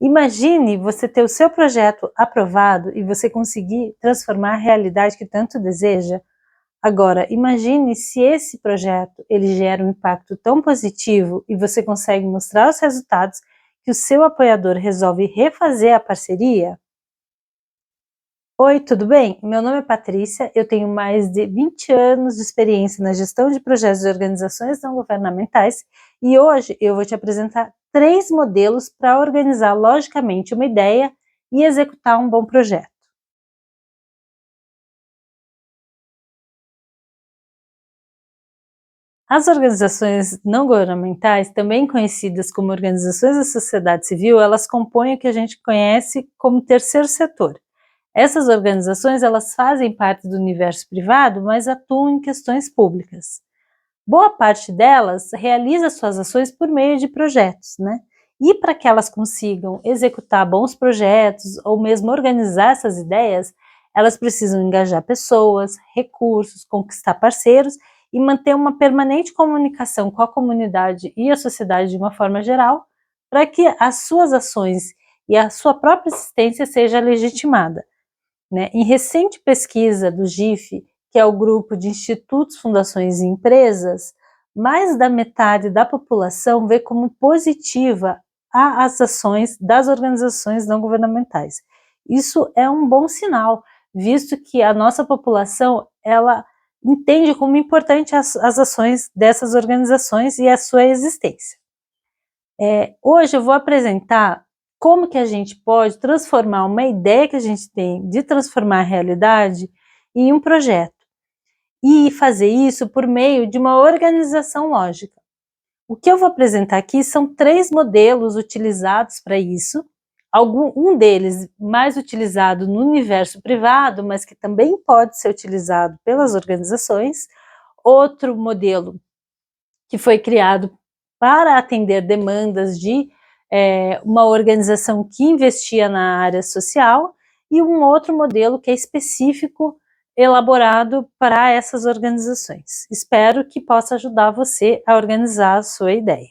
Imagine você ter o seu projeto aprovado e você conseguir transformar a realidade que tanto deseja. Agora, imagine se esse projeto ele gera um impacto tão positivo e você consegue mostrar os resultados que o seu apoiador resolve refazer a parceria. Oi, tudo bem? Meu nome é Patrícia, eu tenho mais de 20 anos de experiência na gestão de projetos de organizações não governamentais e hoje eu vou te apresentar 3 modelos para organizar logicamente uma ideia e executar um bom projeto. As organizações não governamentais, também conhecidas como organizações da sociedade civil, elas compõem o que a gente conhece como terceiro setor. Essas organizações elas fazem parte do universo privado, mas atuam em questões públicas. Boa parte delas realiza suas ações por meio de projetos, né? E para que elas consigam executar bons projetos ou mesmo organizar essas ideias, elas precisam engajar pessoas, recursos, conquistar parceiros e manter uma permanente comunicação com a comunidade e a sociedade de uma forma geral, para que as suas ações e a sua própria existência seja legitimada, né? Em recente pesquisa do GIF, que é o grupo de institutos, fundações e empresas, mais da metade da população vê como positiva as ações das organizações não governamentais. Isso é um bom sinal, visto que a nossa população ela entende como importante as ações dessas organizações e a sua existência. Hoje eu vou apresentar como que a gente pode transformar uma ideia que a gente tem de transformar a realidade em um projeto e fazer isso por meio de uma organização lógica. O que eu vou apresentar aqui são 3 modelos utilizados para isso, um deles mais utilizado no universo privado, mas que também pode ser utilizado pelas organizações, outro modelo que foi criado para atender demandas de uma organização que investia na área social, e um outro modelo que é específico, elaborado para essas organizações. Espero que possa ajudar você a organizar a sua ideia.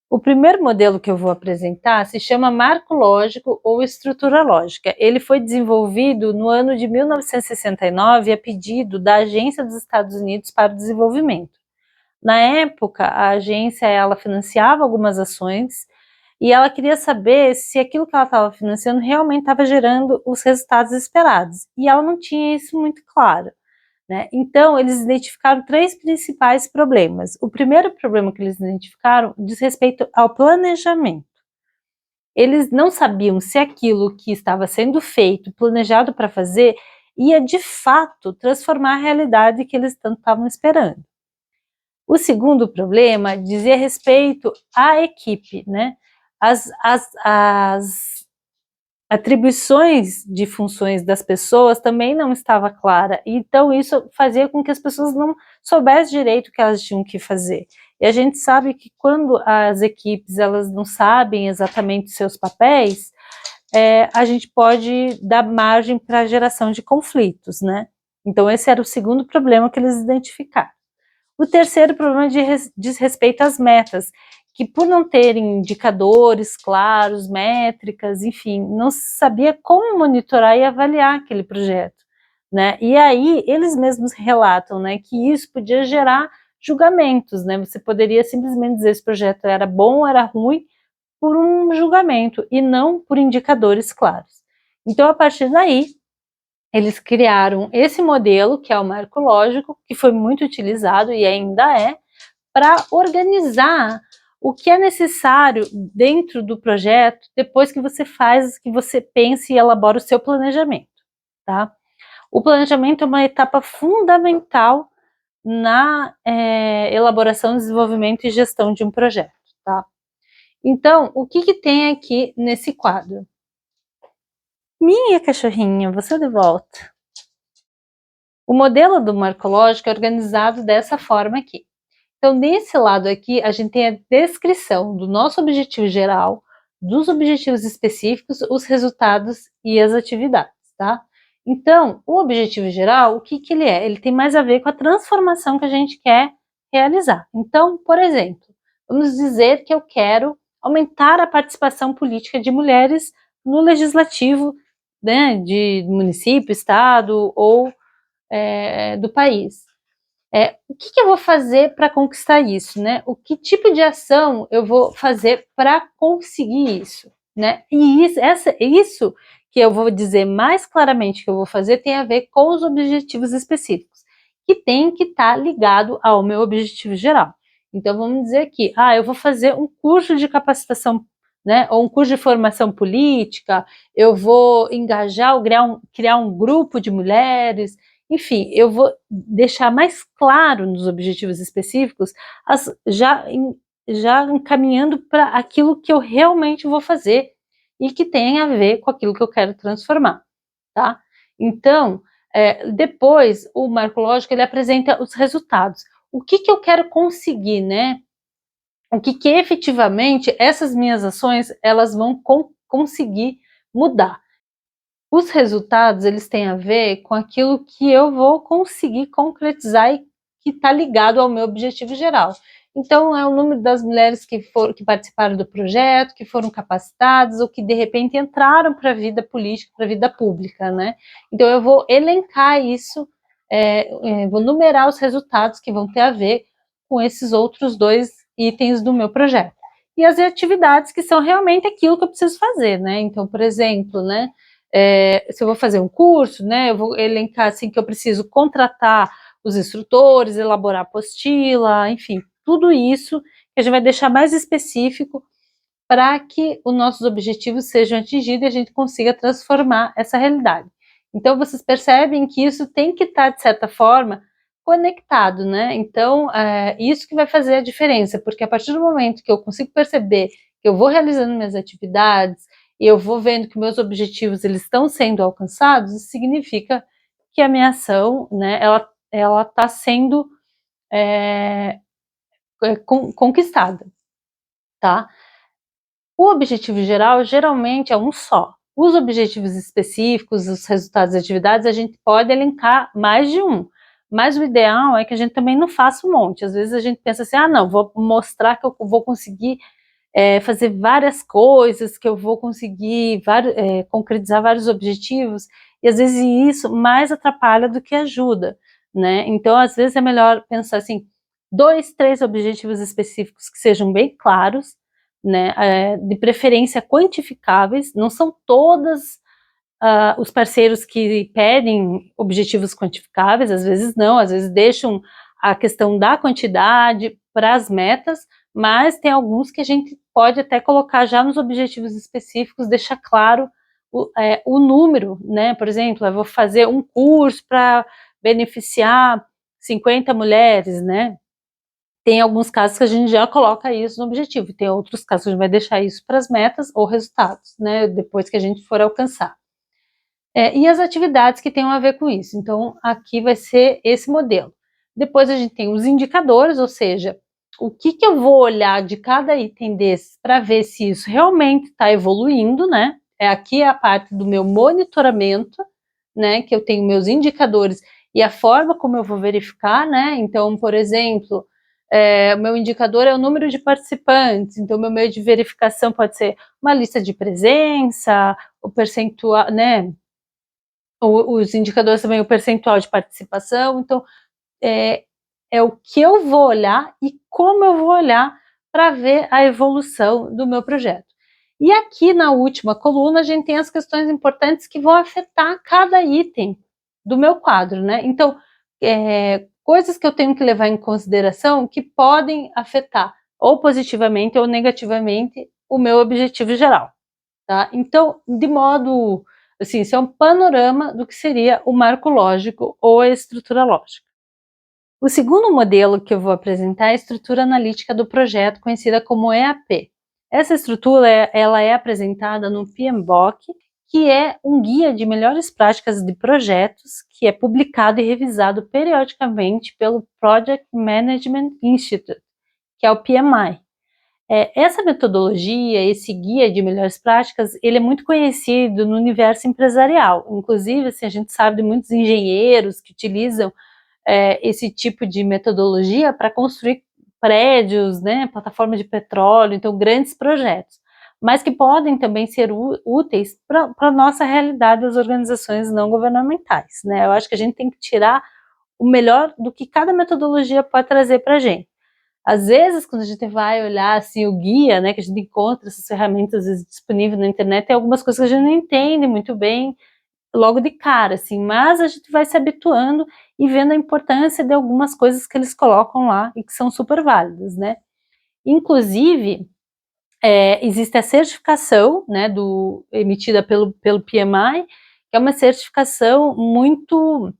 O primeiro modelo que eu vou apresentar se chama marco lógico ou estrutura lógica. Ele foi desenvolvido no ano de 1969 a pedido da Agência dos Estados Unidos para o Desenvolvimento. Na época, a agência ela financiava algumas ações e ela queria saber se aquilo que ela estava financiando realmente estava gerando os resultados esperados. E ela não tinha isso muito claro, né? Então, eles identificaram 3 principais problemas. O primeiro problema que eles identificaram diz respeito ao planejamento. Eles não sabiam se aquilo que estava sendo feito, planejado para fazer, ia de fato transformar a realidade que eles tanto estavam esperando. O segundo problema dizia respeito à equipe, né? As atribuições de funções das pessoas também não estava clara, então isso fazia com que as pessoas não soubessem direito o que elas tinham que fazer. E a gente sabe que quando as equipes elas não sabem exatamente seus papéis, a gente pode dar margem para a geração de conflitos, né? Então esse era o segundo problema que eles identificaram. O terceiro problema diz respeito às metas, que por não terem indicadores claros, métricas, enfim, não se sabia como monitorar e avaliar aquele projeto, né? E aí eles mesmos relatam, né, que isso podia gerar julgamentos, né? Você poderia simplesmente dizer se esse projeto era bom ou era ruim por um julgamento e não por indicadores claros. Então, a partir daí, eles criaram esse modelo, que é o marco lógico, que foi muito utilizado e ainda é, para organizar o que é necessário dentro do projeto depois que você faz, que você pensa e elabora o seu planejamento, tá? O planejamento é uma etapa fundamental na elaboração, desenvolvimento e gestão de um projeto, tá? Então, o que tem aqui nesse quadro? Minha cachorrinha, você de volta. O modelo do marco lógico é organizado dessa forma aqui. Então, nesse lado aqui, a gente tem a descrição do nosso objetivo geral, dos objetivos específicos, os resultados e as atividades, tá? Então, o objetivo geral, o que ele é? Ele tem mais a ver com a transformação que a gente quer realizar. Então, por exemplo, vamos dizer que eu quero aumentar a participação política de mulheres no legislativo, né, de município, estado ou do país. O que eu vou fazer para conquistar isso, né? O que tipo de ação eu vou fazer para conseguir isso, né? E isso que eu vou dizer mais claramente que eu vou fazer tem a ver com os objetivos específicos, que tem que estar ligado ao meu objetivo geral. Então vamos dizer aqui, eu vou fazer um curso de capacitação, né? Ou um curso de formação política, eu vou engajar ou criar um grupo de mulheres. Enfim, eu vou deixar mais claro nos objetivos específicos, já encaminhando para aquilo que eu realmente vou fazer e que tem a ver com aquilo que eu quero transformar, tá? Então, depois, o marco lógico, ele apresenta os resultados. O que eu quero conseguir, né? O que efetivamente essas minhas ações, elas vão conseguir mudar. Os resultados, eles têm a ver com aquilo que eu vou conseguir concretizar e que está ligado ao meu objetivo geral. Então, é o número das mulheres que participaram do projeto, que foram capacitadas ou que, de repente, entraram para a vida política, para a vida pública, né? Então, eu vou elencar isso, vou numerar os resultados que vão ter a ver com esses outros 2 itens do meu projeto. E as atividades que são realmente aquilo que eu preciso fazer, né? Então, por exemplo, né? Se eu vou fazer um curso, né, eu vou elencar assim que eu preciso contratar os instrutores, elaborar apostila, enfim, tudo isso que a gente vai deixar mais específico para que os nossos objetivos sejam atingidos e a gente consiga transformar essa realidade. Então, vocês percebem que isso tem que estar, de certa forma, conectado, né? Então, isso que vai fazer a diferença, porque a partir do momento que eu consigo perceber que eu vou realizando minhas atividades e eu vou vendo que meus objetivos eles estão sendo alcançados, isso significa que a minha ação, né, ela está sendo conquistada, tá? O objetivo geral geralmente é um só. Os objetivos específicos, os resultados das atividades, a gente pode elencar mais de um. Mas o ideal é que a gente também não faça um monte. Às vezes a gente pensa assim, não, vou mostrar que eu vou conseguir fazer várias coisas, que eu vou conseguir concretizar vários objetivos, e às vezes isso mais atrapalha do que ajuda, né? Então, às vezes é melhor pensar assim, 2, 3 objetivos específicos que sejam bem claros, né? De preferência quantificáveis, não são todas os parceiros que pedem objetivos quantificáveis, às vezes não, às vezes deixam a questão da quantidade para as metas, mas tem alguns que a gente pode até colocar já nos objetivos específicos, deixar claro o número, né? Por exemplo, eu vou fazer um curso para beneficiar 50 mulheres, né? Tem alguns casos que a gente já coloca isso no objetivo, tem outros casos que a gente vai deixar isso para as metas ou resultados, né? Depois que a gente for alcançar. E as atividades que tenham a ver com isso. Então, aqui vai ser esse modelo. Depois a gente tem os indicadores, ou seja, o que eu vou olhar de cada item desses para ver se isso realmente está evoluindo, né? Aqui é a parte do meu monitoramento, né? Que eu tenho meus indicadores e a forma como eu vou verificar, né? Então, por exemplo, o meu indicador é o número de participantes, então o meu meio de verificação pode ser uma lista de presença, o percentual, né? Os indicadores também, o percentual de participação. Então, é o que eu vou olhar e como eu vou olhar para ver a evolução do meu projeto. E aqui na última coluna a gente tem as questões importantes que vão afetar cada item do meu quadro, né? Então, coisas que eu tenho que levar em consideração que podem afetar ou positivamente ou negativamente o meu objetivo geral, tá? Então, de modo assim, isso é um panorama do que seria o marco lógico ou a estrutura lógica. O segundo modelo que eu vou apresentar é a estrutura analítica do projeto, conhecida como EAP. Essa estrutura ela é apresentada no PMBOK, que é um guia de melhores práticas de projetos que é publicado e revisado periodicamente pelo Project Management Institute, que é o PMI. Essa metodologia, esse guia de melhores práticas, ele é muito conhecido no universo empresarial. Inclusive, assim, a gente sabe de muitos engenheiros que utilizam esse tipo de metodologia para construir prédios, né, plataforma de petróleo, então grandes projetos, mas que podem também ser úteis para a nossa realidade das organizações não governamentais, né? Eu acho que a gente tem que tirar o melhor do que cada metodologia pode trazer para a gente. Às vezes, quando a gente vai olhar assim, o guia, né, que a gente encontra essas ferramentas às vezes, disponíveis na internet, tem algumas coisas que a gente não entende muito bem logo de cara, assim, mas a gente vai se habituando e vendo a importância de algumas coisas que eles colocam lá e que são super válidas, né? Inclusive, existe a certificação, né, emitida pelo PMI, que é uma certificação muito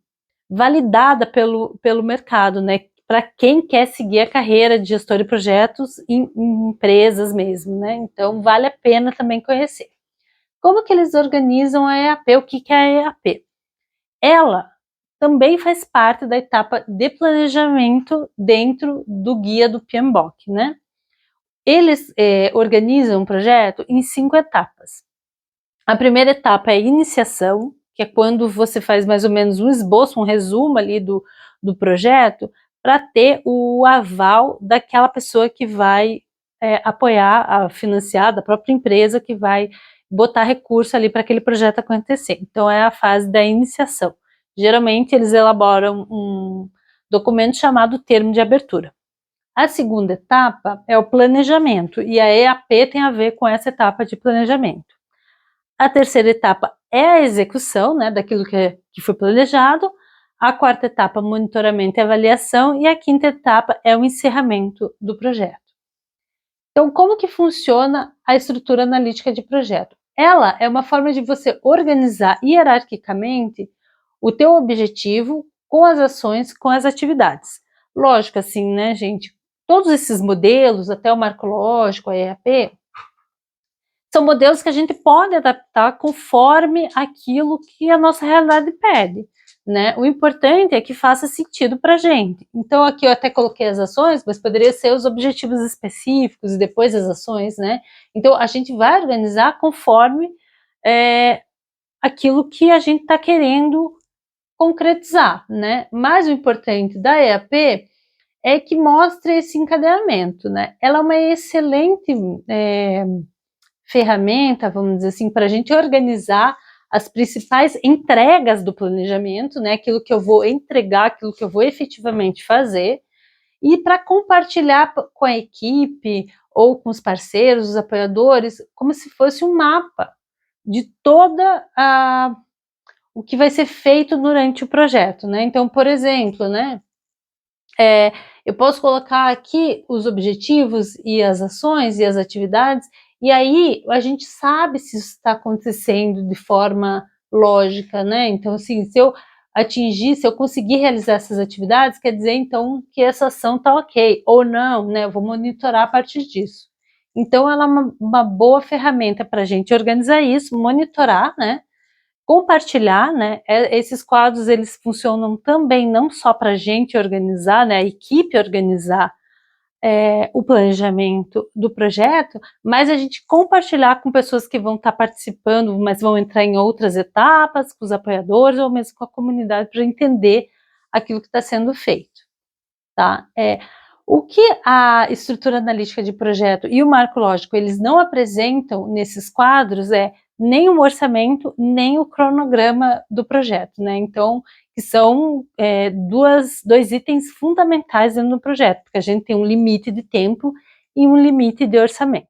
validada pelo mercado, né, para quem quer seguir a carreira de gestor de projetos em empresas mesmo, né, então vale a pena também conhecer. Como que eles organizam a EAP? O que é a EAP? Ela também faz parte da etapa de planejamento dentro do guia do PMBOK, né? Eles organizam o projeto em 5 etapas. A primeira etapa é a iniciação, que é quando você faz mais ou menos um esboço, um resumo ali do projeto, para ter o aval daquela pessoa que vai apoiar, financiar, da própria empresa que vai botar recurso ali para aquele projeto acontecer. Então é a fase da iniciação. Geralmente eles elaboram um documento chamado termo de abertura. A segunda etapa é o planejamento, e a EAP tem a ver com essa etapa de planejamento. A terceira etapa é a execução, né, daquilo que foi planejado. A quarta etapa, monitoramento e avaliação. E a quinta etapa é o encerramento do projeto. Então, como que funciona a estrutura analítica de projeto? Ela é uma forma de você organizar hierarquicamente o teu objetivo com as ações, com as atividades. Lógico, assim, né, gente? Todos esses modelos, até o marco lógico, a EAP, são modelos que a gente pode adaptar conforme aquilo que a nossa realidade pede, né? O importante é que faça sentido para a gente. Então aqui eu até coloquei as ações, mas poderia ser os objetivos específicos e depois as ações, né? Então a gente vai organizar conforme aquilo que a gente está querendo concretizar, né? Mas o importante da EAP é que mostre esse encadeamento, né? Ela é uma excelente ferramenta, vamos dizer assim, para a gente organizar as principais entregas do planejamento, né? Aquilo que eu vou entregar, aquilo que eu vou efetivamente fazer, e para compartilhar com a equipe ou com os parceiros, os apoiadores, como se fosse um mapa de toda o que vai ser feito durante o projeto, né? Então, por exemplo, né? Eu posso colocar aqui os objetivos e as ações e as atividades, e aí a gente sabe se isso está acontecendo de forma lógica, né? Então, assim, se eu atingir, se eu conseguir realizar essas atividades, quer dizer, então, que essa ação está ok, ou não, né? Eu vou monitorar a partir disso. Então, ela é uma boa ferramenta para a gente organizar isso, monitorar, né? Compartilhar, né? Esses quadros eles funcionam também não só para a gente organizar, né? A equipe organizar o planejamento do projeto, mas a gente compartilhar com pessoas que vão estar participando, mas vão entrar em outras etapas, com os apoiadores ou mesmo com a comunidade para entender aquilo que está sendo feito, tá? O que a estrutura analítica de projeto e o marco lógico eles não apresentam nesses quadros nem o orçamento, nem o cronograma do projeto, né? Então, que são dois itens fundamentais dentro do projeto, porque a gente tem um limite de tempo e um limite de orçamento.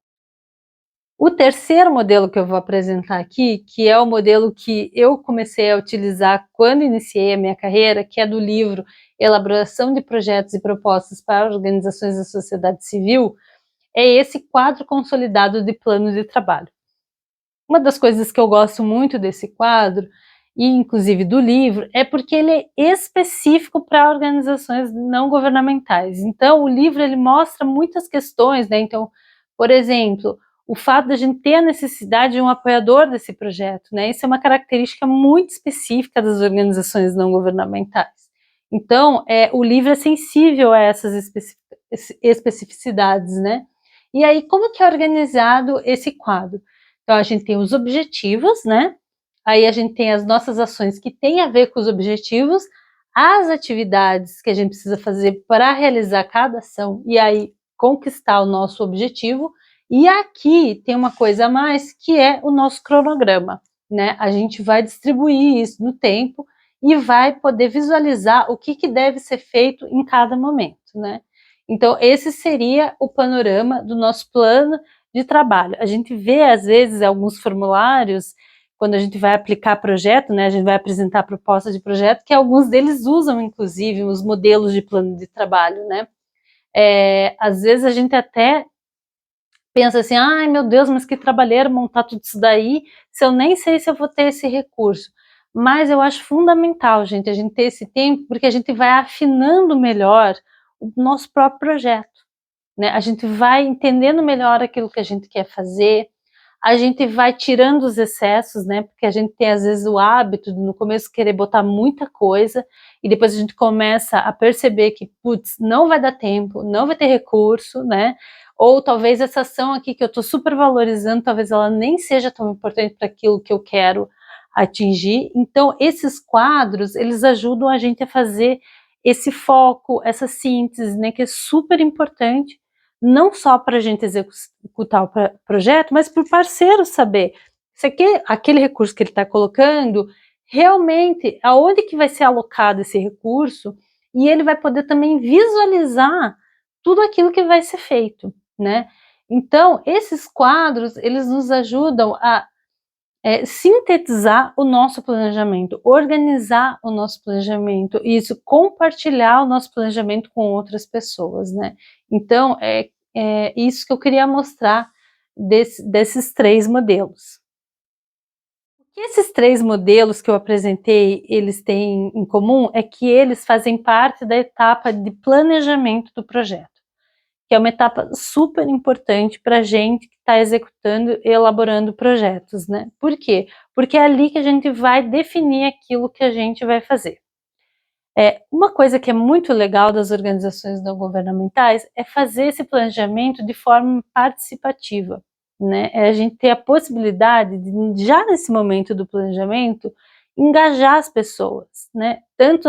O terceiro modelo que eu vou apresentar aqui, que é o modelo que eu comecei a utilizar quando iniciei a minha carreira, que é do livro Elaboração de Projetos e Propostas para Organizações da Sociedade Civil, é esse quadro consolidado de plano de trabalho. Uma das coisas que eu gosto muito desse quadro, e inclusive do livro, é porque ele é específico para organizações não governamentais. Então, o livro ele mostra muitas questões, né? Então, por exemplo, o fato de a gente ter a necessidade de um apoiador desse projeto, né? Isso é uma característica muito específica das organizações não governamentais. Então, o livro é sensível a essas especificidades, né? E aí, como que é organizado esse quadro? Então, a gente tem os objetivos, né? Aí a gente tem as nossas ações que têm a ver com os objetivos, as atividades que a gente precisa fazer para realizar cada ação e aí conquistar o nosso objetivo. E aqui tem uma coisa a mais, que é o nosso cronograma, né? A gente vai distribuir isso no tempo e vai poder visualizar o que deve ser feito em cada momento, né? Então, esse seria o panorama do nosso plano de trabalho. A gente vê, às vezes, alguns formulários, quando a gente vai aplicar projeto, né, a gente vai apresentar proposta de projeto, que alguns deles usam, inclusive, os modelos de plano de trabalho, né? Às vezes a gente até pensa assim, ai meu Deus, mas que trabalheira montar tudo isso daí, se eu nem sei se eu vou ter esse recurso. Mas eu acho fundamental, gente, a gente ter esse tempo, porque a gente vai afinando melhor o nosso próprio projeto, né? A gente vai entendendo melhor aquilo que a gente quer fazer, a gente vai tirando os excessos, né? Porque a gente tem às vezes o hábito de no começo querer botar muita coisa e depois a gente começa a perceber que, putz, não vai dar tempo, não vai ter recurso, né? Ou talvez essa ação aqui que eu estou super valorizando, talvez ela nem seja tão importante para aquilo que eu quero atingir. Então, esses quadros, eles ajudam a gente a fazer esse foco, essa síntese, né? Que é super importante, não só para a gente executar o projeto, mas para o parceiro saber se aquele recurso que ele está colocando, realmente, aonde que vai ser alocado esse recurso, e ele vai poder também visualizar tudo aquilo que vai ser feito, né? Então, esses quadros, eles nos ajudam a sintetizar o nosso planejamento, organizar o nosso planejamento, e isso, compartilhar o nosso planejamento com outras pessoas, né? Então, é isso que eu queria mostrar desses 3 modelos. O que esses 3 modelos que eu apresentei, eles têm em comum, é que eles fazem parte da etapa de planejamento do projeto, que é uma etapa super importante para a gente que está executando e elaborando projetos, né? Por quê? Porque é ali que a gente vai definir aquilo que a gente vai fazer. Uma coisa que é muito legal das organizações não governamentais é fazer esse planejamento de forma participativa, né? É a gente ter a possibilidade de, já nesse momento do planejamento, engajar as pessoas, né? Tanto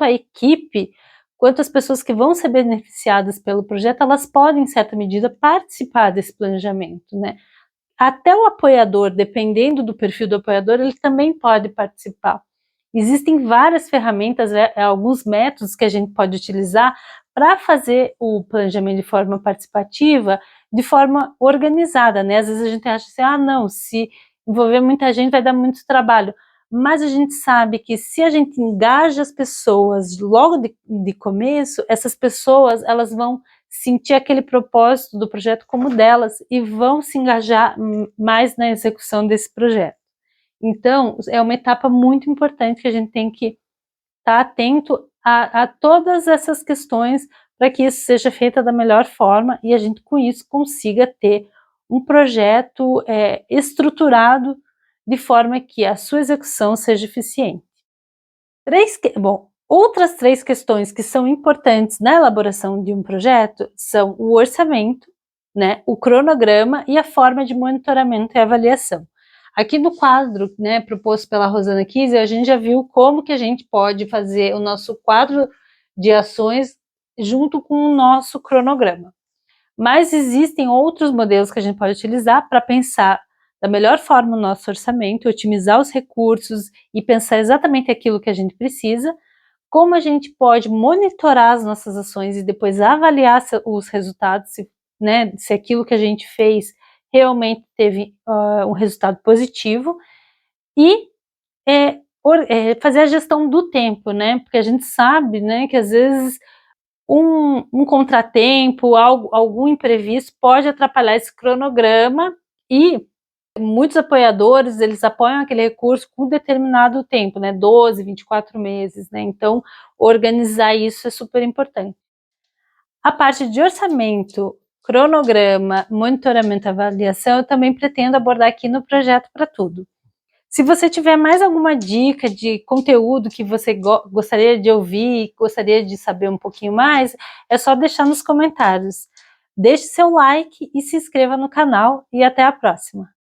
a equipe, quanto as pessoas que vão ser beneficiadas pelo projeto, elas podem, em certa medida, participar desse planejamento, né? Até o apoiador, dependendo do perfil do apoiador, ele também pode participar. Existem várias ferramentas, alguns métodos que a gente pode utilizar para fazer o planejamento de forma participativa, de forma organizada, né? Às vezes a gente acha assim, ah não, se envolver muita gente vai dar muito trabalho, mas a gente sabe que se a gente engaja as pessoas logo de começo, essas pessoas, elas vão sentir aquele propósito do projeto como delas e vão se engajar mais na execução desse projeto. Então, é uma etapa muito importante que a gente tem que estar atento a todas essas questões para que isso seja feito da melhor forma e a gente, com isso, consiga ter um projeto estruturado de forma que a sua execução seja eficiente. Outras 3 questões que são importantes na elaboração de um projeto são o orçamento, né, o cronograma e a forma de monitoramento e avaliação. Aqui no quadro, né, proposto pela Rosana Kise, a gente já viu como que a gente pode fazer o nosso quadro de ações junto com o nosso cronograma. Mas existem outros modelos que a gente pode utilizar para pensar da melhor forma o nosso orçamento, otimizar os recursos e pensar exatamente aquilo que a gente precisa, como a gente pode monitorar as nossas ações e depois avaliar os resultados, se aquilo que a gente fez realmente teve um resultado positivo, e fazer a gestão do tempo, né? Porque a gente sabe, né, que às vezes um contratempo, algum imprevisto pode atrapalhar esse cronograma e muitos apoiadores, eles apoiam aquele recurso com determinado tempo, né, 12, 24 meses, né, então organizar isso é super importante. A parte de orçamento, cronograma, monitoramento e avaliação, eu também pretendo abordar aqui no Projeto para Tudo. Se você tiver mais alguma dica de conteúdo que você gostaria de ouvir, gostaria de saber um pouquinho mais, é só deixar nos comentários. Deixe seu like e se inscreva no canal e até a próxima!